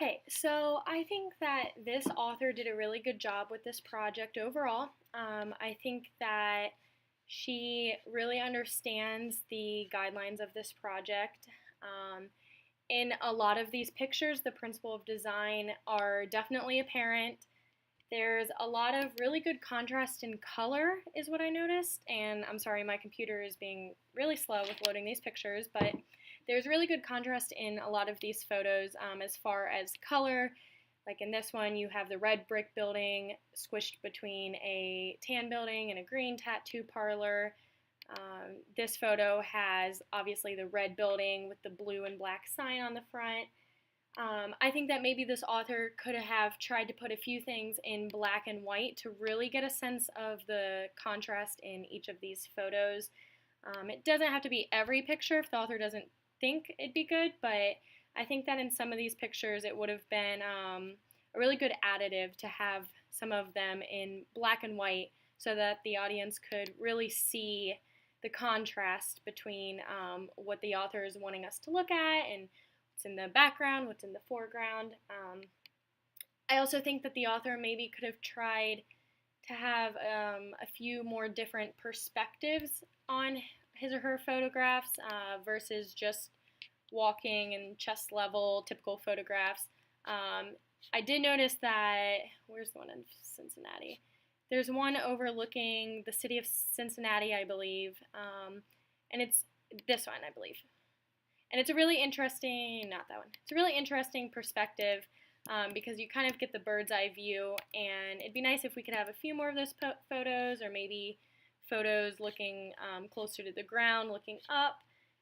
Okay, so I think that this author did a really good job with this project overall. I think that she really understands the guidelines of this project. Um, in a lot of these pictures, the principle of design are definitely apparent. There's a lot of really good contrast in color, is what I noticed. And I'm sorry, my computer is being really slow with loading these pictures, but there's really good contrast in a lot of these photos as far as color. Like in this one, you have the red brick building squished between a tan building and a green tattoo parlor. This photo has obviously the red building with the blue and black sign on the front. I think that maybe this author could have tried to put a few things in black and white to really get a sense of the contrast in each of these photos. It doesn't have to be every picture if the author doesn't think it'd be good, but I think that in some of these pictures it would have been a really good additive to have some of them in black and white so that the audience could really see the contrast between what the author is wanting us to look at and what's in the background, what's in the foreground. I also think that the author maybe could have tried to have a few more different perspectives on his or her photographs versus just walking and chest level typical photographs. I did notice that, where's the one in Cincinnati? There's one overlooking the city of Cincinnati, I believe, and it's this one, I believe. And it's a really interesting, not that one, it's a really interesting perspective because you kind of get the bird's eye view, and it'd be nice if we could have a few more of those photos, or maybe photos looking closer to the ground, looking up.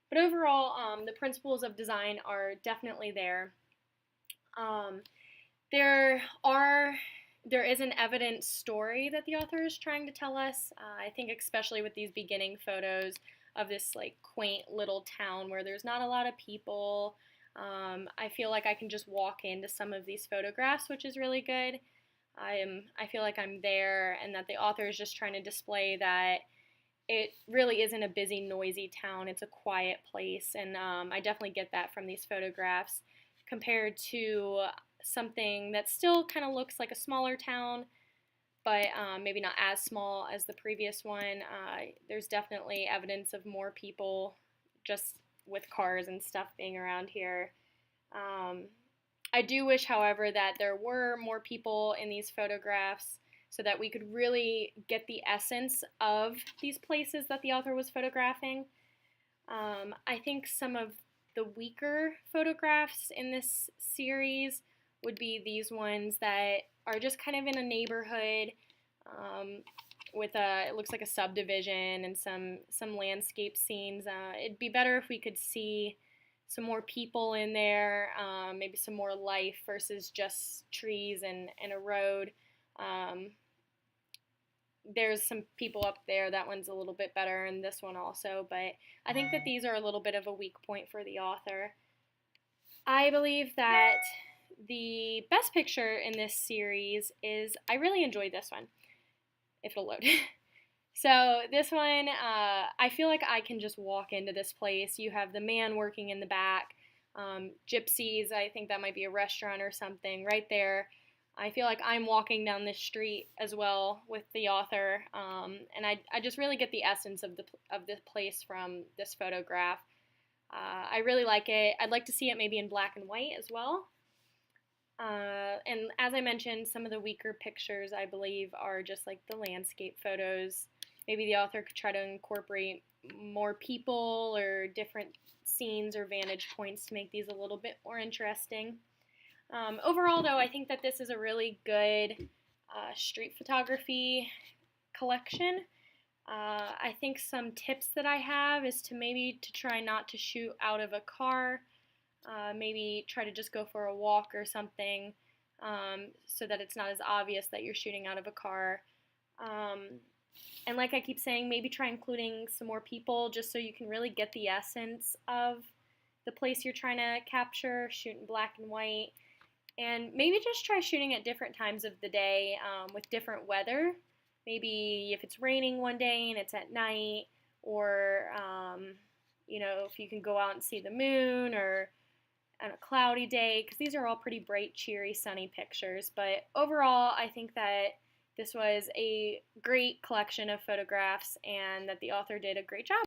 But overall, the principles of design are definitely there. There is an evident story that the author is trying to tell us. I think especially with these beginning photos of this like quaint little town where there's not a lot of people. I feel like I can just walk into some of these photographs, which is really good. I feel like I'm there, and that the author is just trying to display that it really isn't a busy, noisy town. It's a quiet place, and I definitely get that from these photographs compared to something that still kind of looks like a smaller town, but maybe not as small as the previous one. There's definitely evidence of more people just with cars and stuff being around here. I do wish, however, that there were more people in these photographs so that we could really get the essence of these places that the author was photographing. I think some of the weaker photographs in this series would be these ones that are just kind of in a neighborhood with it looks like a subdivision and some landscape scenes. It'd be better if we could see some more people in there, maybe some more life versus just trees and a road. There's some people up there. That one's a little bit better, and this one also, but I think that these are a little bit of a weak point for the author. I believe that the best picture in this series is, I really enjoyed this one, if it'll load. So this one, I feel like I can just walk into this place. You have the man working in the back, Gypsies, I think that might be a restaurant or something right there. I feel like I'm walking down this street as well with the author, and I just really get the essence of the place from this photograph. I really like it. I'd like to see it maybe in black and white as well. And as I mentioned, some of the weaker pictures, I believe, are just like the landscape photos. Maybe the author could try to incorporate more people or different scenes or vantage points to make these a little bit more interesting. Overall, though, I think that this is a really good street photography collection. I think some tips that I have is to maybe to try not to shoot out of a car. Maybe try to just go for a walk or something so that it's not as obvious that you're shooting out of a car. And like I keep saying, maybe try including some more people just so you can really get the essence of the place you're trying to capture, shoot in black and white. And maybe just try shooting at different times of the day with different weather. Maybe if it's raining one day and it's at night, or if you can go out and see the moon, or on a cloudy day, because these are all pretty bright, cheery, sunny pictures. But overall, I think that this was a great collection of photographs and that the author did a great job.